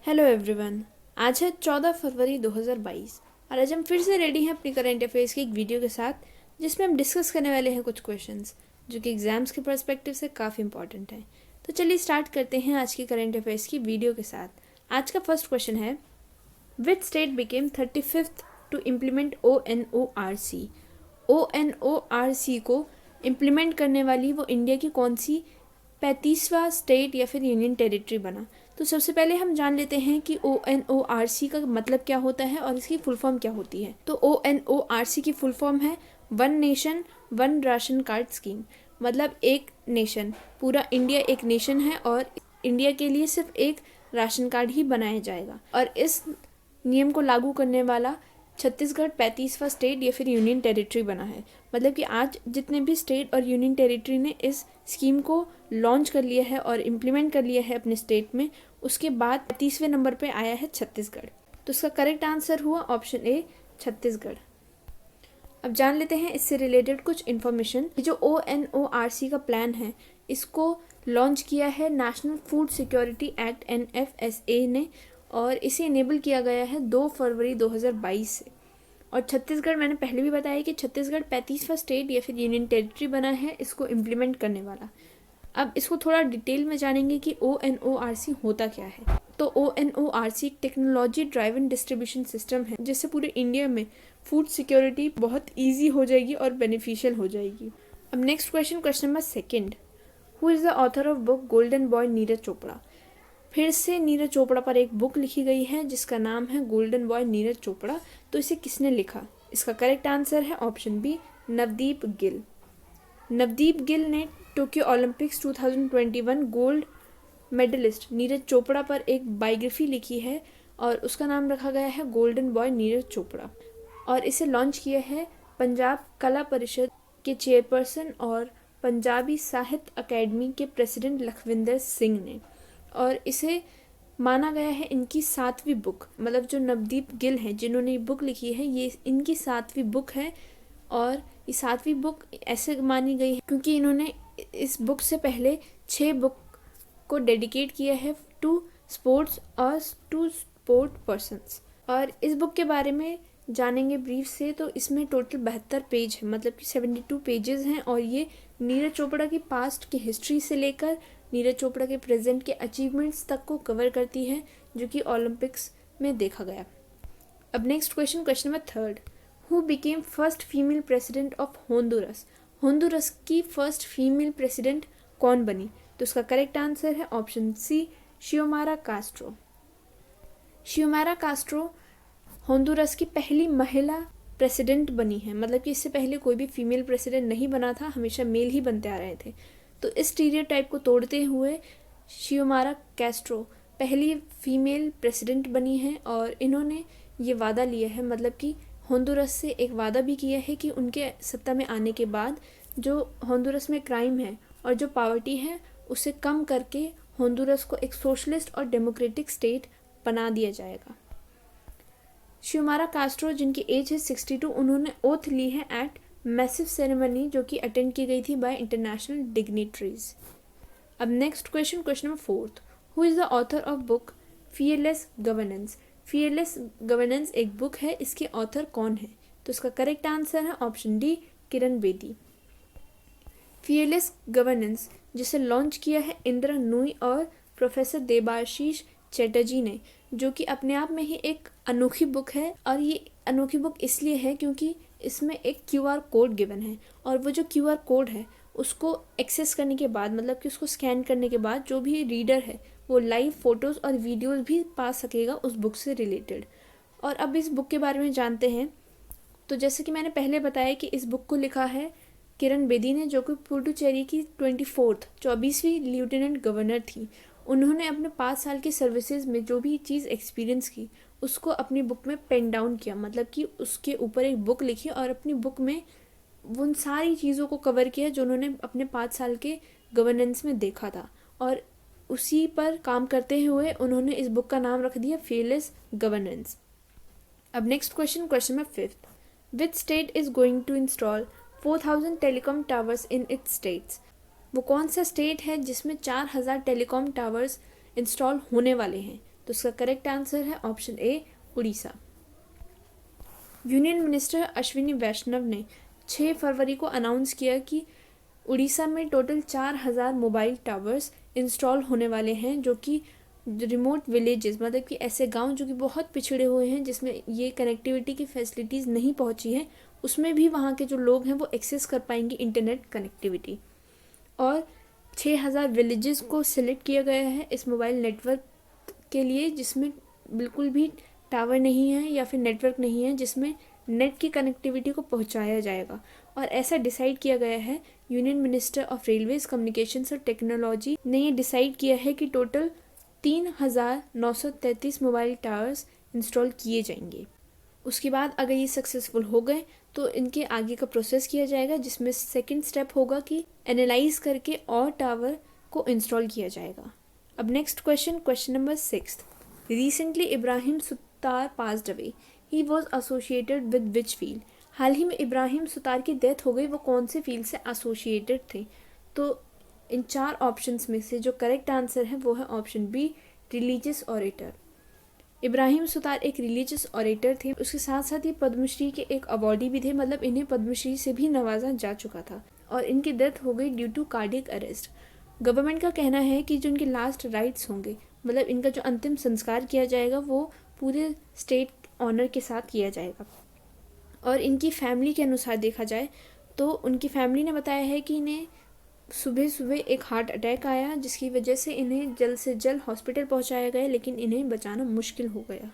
Hello everyone. आज है 14 फरवरी 2022 और आज हम फिर से रेडी हैं अपनी करंट अफेयर्स की एक वीडियो के साथ, जिसमें हम डिस्कस करने वाले हैं कुछ क्वेश्चंस जो कि एग्जाम्स के पर्सपेक्टिव से काफ़ी इंपॉर्टेंट हैं। तो चलिए स्टार्ट करते हैं आज की करंट अफेयर्स की वीडियो के साथ। आज का फर्स्ट क्वेश्चन है, which state became 35th to implement ONORC? ONORC को इम्प्लीमेंट करने वाली वो इंडिया की कौन सी 35वां स्टेट या फिर यूनियन टेरिटरी बना? तो सबसे पहले हम जान लेते हैं कि ONORC का मतलब क्या होता है और इसकी फुल फॉर्म क्या होती है। तो ONORC की फुल फॉर्म है one nation one ration card scheme. मतलब एक नेशन, पूरा इंडिया एक नेशन है और इंडिया के लिए सिर्फ एक राशन कार्ड ही बनाया जाएगा। और इस नियम को लागू करने वाला छत्तीसगढ़ 35वां स्टेट या फिर यूनियन टेरिटरी बना है। मतलब कि आज जितने भी स्टेट और यूनियन टेरिटरी ने इस स्कीम को लॉन्च कर लिया है और इम्प्लीमेंट कर लिया है अपने स्टेट में, उसके बाद 35वें नंबर पे आया है छत्तीसगढ़। तो इसका करेक्ट आंसर हुआ ऑप्शन ए, छत्तीसगढ़। अब जान लेते हैं इससे रिलेटेड कुछ इन्फॉर्मेशन। जो ONORC का प्लान है, इसको लॉन्च किया है national food security act NFSA ने और इसे इनेबल किया गया है 2 फरवरी 2022 से। और छत्तीसगढ़, मैंने पहले भी बताया कि छत्तीसगढ़ 35वां स्टेट या फिर यूनियन टेरिटरी बना है इसको इम्प्लीमेंट करने वाला। अब इसको थोड़ा डिटेल में जानेंगे कि ONORC होता क्या है। तो ONORC एक टेक्नोलॉजी ड्राइवन डिस्ट्रीब्यूशन सिस्टम है, जिससे पूरे इंडिया में फूड सिक्योरिटी बहुत ईजी हो जाएगी और बेनिफिशियल हो जाएगी। अब next question number 2, who is the author of book golden boy Neeraj Chopra? फिर से नीरज चोपड़ा पर एक बुक लिखी गई है जिसका नाम है गोल्डन बॉय नीरज चोपड़ा। तो इसे किसने लिखा? इसका करेक्ट आंसर है ऑप्शन बी, नवदीप गिल। नवदीप गिल ने Tokyo Olympics 2021 gold medalist Neeraj Chopra पर एक बायोग्राफी लिखी है और उसका नाम रखा गया है गोल्डन बॉय नीरज चोपड़ा। और इसे लॉन्च किया है पंजाब कला परिषद के चेयरपर्सन और पंजाबी साहित्य अकेडमी के प्रेसिडेंट लखविंदर सिंह ने। और इसे माना गया है इनकी 7वीं बुक। मतलब जो नवदीप गिल हैं जिन्होंने ये बुक लिखी है, ये इनकी 7वीं बुक है। और ये 7वीं बुक ऐसे मानी गई है क्योंकि इन्होंने इस बुक से पहले 6 बुक को डेडिकेट किया है टू स्पोर्ट्स और टू स्पोर्ट पर्सन्स। और इस बुक के बारे में जानेंगे ब्रीफ से। तो इसमें टोटल 72 पेज है, मतलब कि 72 पेजेस हैं। और ये नीरज चोपड़ा की पास्ट की हिस्ट्री से लेकर नीरज चोपड़ा के प्रेजेंट के अचीवमेंट्स तक को कवर करती है, जो कि ओलंपिक्स में देखा गया। अब next question number 3, who became first female president of Honduras? Honduras की फर्स्ट फीमेल प्रेसिडेंट कौन बनी? तो इसका करेक्ट आंसर है option C, Xiomara Castro. Xiomara Castro Honduras की पहली महिला प्रेसिडेंट बनी है। मतलब कि इससे पहले कोई भी फीमेल प्रेसिडेंट नहीं बना था, हमेशा मेल ही बनते आ रहे थे। तो इस स्टीरियोटाइप को तोड़ते हुए शियोमारा कास्ट्रो पहली फीमेल प्रेसिडेंट बनी है। और इन्होंने ये वादा लिया है, मतलब कि होंडुरस से एक वादा भी किया है कि उनके सत्ता में आने के बाद जो होंडुरस में क्राइम है और जो पॉवर्टी है उसे कम करके होंडुरस को एक सोशलिस्ट और डेमोक्रेटिक स्टेट बना दिया जाएगा। शियोमारा कास्ट्रो, जिनकी एज है 62, उन्होंने ओथ ली है एट मैसिव सेरेमनी जो कि अटेंड की गई थी बाय इंटरनेशनल डिग्निटरीज। अब next question number 4, who is the author of book fearless governance? Fearless governance एक बुक है, इसके ऑथर कौन है? तो इसका करेक्ट आंसर है option D, Kiran Bedi. Fearless governance जिसे लॉन्च किया है इंदिरा नूई और प्रोफेसर देबाशीष चैटर्जी ने, जो कि अपने आप में ही एक अनोखी बुक है। और ये अनोखी बुक इसलिए है क्योंकि इसमें एक QR कोड गिवन है और वो जो QR कोड है उसको एक्सेस करने के बाद, मतलब कि उसको स्कैन करने के बाद जो भी रीडर है वो लाइव फोटोज़ और वीडियोज़ भी पा सकेगा उस बुक से रिलेटेड। और अब इस बुक के बारे में जानते हैं। तो जैसे कि मैंने पहले बताया कि इस बुक को लिखा है किरण बेदी ने, जो कि पुडुचेरी की 24वीं लेफ्टिनेंट गवर्नर थी। उन्होंने अपने 5 साल की सर्विसेज में जो भी चीज़ एक्सपीरियंस की उसको अपनी बुक में पेन डाउन किया, मतलब कि उसके ऊपर एक बुक लिखी और अपनी बुक में उन सारी चीज़ों को कवर किया जो उन्होंने अपने 5 साल के गवर्नेंस में देखा था। और उसी पर काम करते हुए उन्होंने इस बुक का नाम रख दिया फियरलेस गवर्नेंस। अब next question number 5, which state is going to install 4000 telecom towers in its states? वो कौन सा स्टेट है जिसमें 4000 टेलीकॉम टावर्स इंस्टॉल होने वाले हैं? तो इसका करेक्ट आंसर है option A Orissa. Union minister Ashwini Vaishnaw ने 6 फरवरी को अनाउंस किया कि उड़ीसा में टोटल 4000 मोबाइल टावर्स इंस्टॉल होने वाले हैं, जो कि रिमोट विलेजेस मतलब कि ऐसे गांव जो कि बहुत पिछड़े हुए हैं जिसमें ये कनेक्टिविटी की फैसिलिटीज़ नहीं पहुंची है, उसमें भी वहाँ के जो लोग हैं वो एक्सेस कर पाएंगे इंटरनेट कनेक्टिविटी। और 6000 विलेजेस को सिलेक्ट किया गया है इस मोबाइल नेटवर्क के लिए, जिसमें बिल्कुल भी टावर नहीं है या फिर नेटवर्क नहीं है जिसमें नेट की कनेक्टिविटी को पहुंचाया जाएगा। और ऐसा डिसाइड किया गया है, union minister of railways communications और टेक्नोलॉजी ने ये डिसाइड किया है कि टोटल 3933 मोबाइल टावर्स इंस्टॉल किए जाएंगे। उसके बाद अगर ये सक्सेसफुल हो गए तो इनके आगे का प्रोसेस किया जाएगा, जिसमें सेकंड स्टेप होगा कि एनालाइज करके और टावर को इंस्टॉल किया जाएगा। अब next question number 6। Recently Ibrahim Sutar passed away, he was associated with which field. हाल ही में इब्राहिम सुतार की डेथ हो गई, वो कौन से फील्ड से एसोसिएटेड थे? तो इन 4 ऑप्शंस में से जो करेक्ट आंसर है वो है option B religious orator. Ibrahim Sutar एक रिलीजियस ऑरेटर थे, उसके साथ साथ ये पद्मश्री के एक अवार्डी भी थे, मतलब इन्हें पद्मश्री से भी नवाजा जा चुका था। और इनकी डेथ हो गई due to cardiac arrest. Government का कहना है कि जो इनके लास्ट राइट्स होंगे, मतलब इनका जो अंतिम संस्कार किया जाएगा वो पूरे स्टेट ऑनर के साथ किया जाएगा। और इनकी फैमिली के अनुसार देखा जाए तो उनकी फैमिली ने बताया है कि इन्हें सुबह सुबह एक हार्ट अटैक आया, जिसकी वजह से इन्हें जल्द से जल्द हॉस्पिटल पहुंचाया गया, लेकिन इन्हें बचाना मुश्किल हो गया।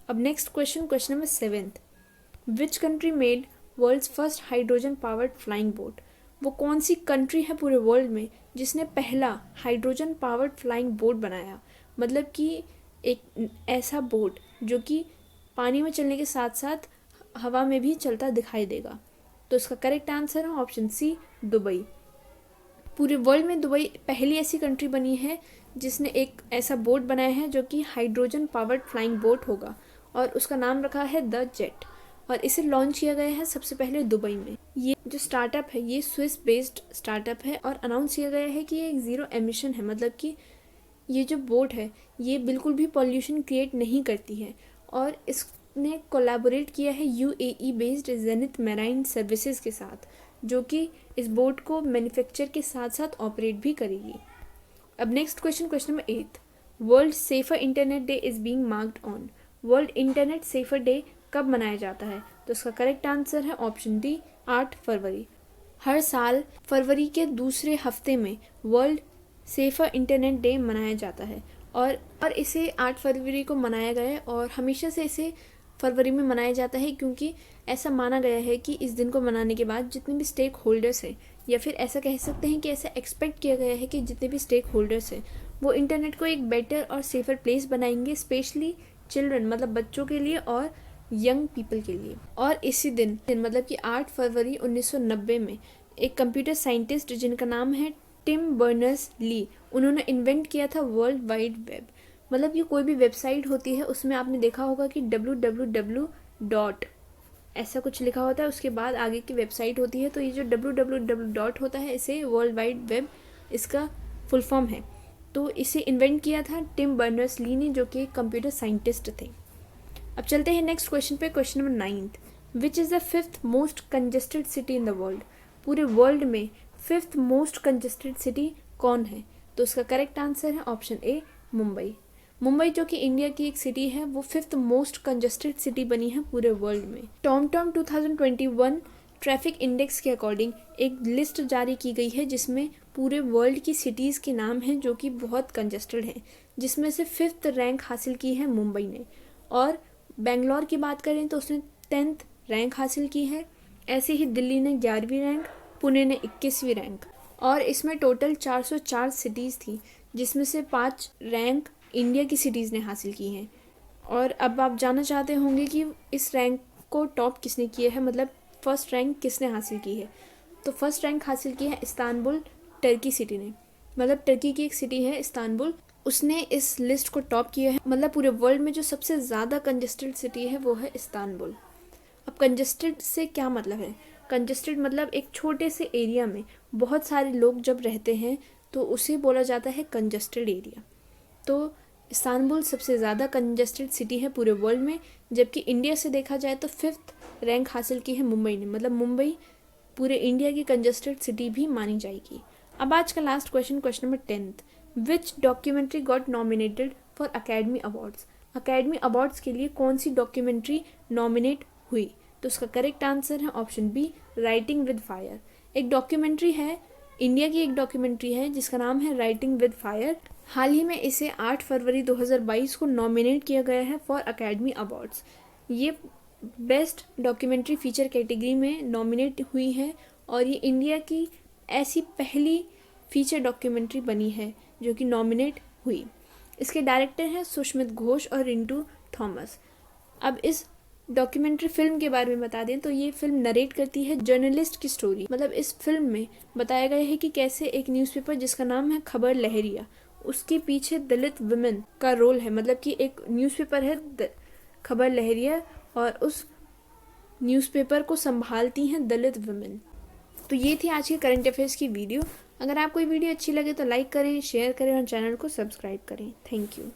अब next question number 7। Which country made world's first hydrogen powered flying boat. वो कौन सी कंट्री है पूरे वर्ल्ड में जिसने पहला हाइड्रोजन पावर्ड फ्लाइंग बोट बनाया, मतलब कि एक ऐसा बोट जो कि पानी में चलने के साथ साथ हवा में भी चलता दिखाई देगा। तो इसका करेक्ट आंसर है ऑप्शन सी दुबई। पूरे वर्ल्ड में दुबई पहली ऐसी कंट्री बनी है जिसने एक ऐसा बोट बनाया है जो कि हाइड्रोजन पावर्ड फ्लाइंग बोट होगा, और उसका नाम रखा है द जेट, और इसे लॉन्च किया गया है सबसे पहले दुबई में। ये जो स्टार्टअप है ये स्विस बेस्ड स्टार्टअप है, और अनाउंस किया गया है कि ये एक ज़ीरो एमिशन है, मतलब कि ये जो बोट है ये बिल्कुल भी पॉल्यूशन क्रिएट नहीं करती है। और इसने कोलैबोरेट किया है UAE based zenith marine services के साथ, जो कि इस बोट को मैन्युफैक्चर के साथ साथ ऑपरेट भी करेगी। अब next question number 8। World safer internet day is being marked on. World internet safer day कब मनाया जाता है? तो इसका करेक्ट आंसर है ऑप्शन डी 8 फरवरी। हर साल फरवरी के दूसरे हफ्ते में वर्ल्ड सेफर इंटरनेट डे मनाया जाता है, और इसे 8 फरवरी को मनाया गया है, और हमेशा से इसे फरवरी में मनाया जाता है, क्योंकि ऐसा माना गया है कि इस दिन को मनाने के बाद जितने भी स्टेक होल्डर्स हैं, या फिर ऐसा कह सकते हैं कि ऐसा एक्सपेक्ट किया गया है कि जितने भी स्टेक होल्डर्स हैं वो इंटरनेट को एक बेटर और सेफर प्लेस बनाएंगे, स्पेशली चिल्ड्रन मतलब बच्चों के लिए और यंग पीपल के लिए। और इसी दिन मतलब कि 8 फरवरी 1990 में एक कंप्यूटर साइंटिस्ट जिनका नाम है टिम बर्नर्स ली, उन्होंने इन्वेंट किया था वर्ल्ड वाइड वेब। मतलब ये कोई भी वेबसाइट होती है उसमें आपने देखा होगा कि www. ऐसा कुछ लिखा होता है, उसके बाद आगे की वेबसाइट होती है, तो ये जो www. होता है इसे वर्ल्ड वाइड वेब इसका फुल फॉर्म है। तो इसे इन्वेंट किया था टिम बर्नर्स ली ने, जो कि कंप्यूटर साइंटिस्ट थे। अब चलते हैं नेक्स्ट क्वेश्चन पे, question number 9। Which is the 5th most congested city in the world. पूरे वर्ल्ड में 5th मोस्ट कंजेस्टेड सिटी कौन है? तो उसका करेक्ट आंसर है ऑप्शन ए मुंबई। मुंबई जो कि इंडिया की एक सिटी है वो 5th मोस्ट कंजेस्टेड सिटी बनी है पूरे वर्ल्ड में। टॉमटॉम 2021 ट्रैफिक इंडेक्स के अकॉर्डिंग एक लिस्ट जारी की गई है जिसमें पूरे वर्ल्ड की सिटीज़ के नाम हैं जो कि बहुत कंजेस्टेड हैं, जिसमें से 5th रैंक हासिल की है मुंबई ने। और बेंगलोर की बात करें तो उसने 10th रैंक हासिल की है। ऐसे ही दिल्ली ने 11वीं रैंक, पुणे ने 21वीं रैंक, और इसमें टोटल 404 सिटीज़ थी, जिसमें से 5 रैंक इंडिया की सिटीज़ ने हासिल की हैं। और अब आप जानना चाहते होंगे कि इस रैंक को टॉप किसने किया है, मतलब फर्स्ट रैंक किसने हासिल की है। तो फर्स्ट रैंक हासिल की है इस्तांबुल टर्की सिटी ने, मतलब टर्की की एक सिटी है इस्तांबुल, उसने इस लिस्ट को टॉप किया है। मतलब पूरे वर्ल्ड में जो सबसे ज़्यादा कंजेस्टेड सिटी है वो है इस्तांबुल। अब कंजेस्टेड से क्या मतलब है? कंजेस्टेड मतलब एक छोटे से एरिया में बहुत सारे लोग जब रहते हैं तो उसे बोला जाता है कंजेस्टेड एरिया। तो इस्तांबुल सबसे ज़्यादा कंजस्टेड सिटी है पूरे वर्ल्ड में, जबकि इंडिया से देखा जाए तो 5th रैंक हासिल की है मुंबई ने। मतलब मुंबई पूरे इंडिया की कंजस्टेड सिटी भी मानी जाएगी। अब आज का last question, question number 10th, which documentary got nominated for academy awards. Academy awards के लिए कौन सी डॉक्यूमेंट्री नॉमिनेट हुई? तो उसका करेक्ट आंसर है option B, writing with fire. एक डॉक्यूमेंट्री है, इंडिया की एक डॉक्यूमेंट्री है जिसका नाम है राइटिंग विद फायर। हाल ही में इसे 8 फरवरी 2022 को नॉमिनेट किया गया है फॉर अकेडमी अवार्ड्स। ये बेस्ट डॉक्यूमेंट्री फीचर कैटेगरी में नॉमिनेट हुई है और ये इंडिया की ऐसी पहली फीचर डॉक्यूमेंट्री बनी है जो कि नॉमिनेट हुई। इसके डायरेक्टर हैं सुष्मित घोष और रिंटू थॉमस। अब इस डॉक्यूमेंट्री फिल्म के बारे में बता दें तो ये फिल्म नरेट करती है जर्नलिस्ट की स्टोरी। मतलब इस फिल्म में बताया गया है कि कैसे एक न्यूज़पेपर जिसका नाम है खबर लहरिया, उसके पीछे दलित वुमेन का रोल है। मतलब कि एक न्यूज़पेपर है खबर लहरिया और उस न्यूज़पेपर को संभालती हैं दलित वुमेन। तो ये थी आज के करंट अफेयर्स की वीडियो। अगर आपको ये वीडियो अच्छी लगे तो लाइक करें, शेयर करें और चैनल को सब्सक्राइब करें। Thank you.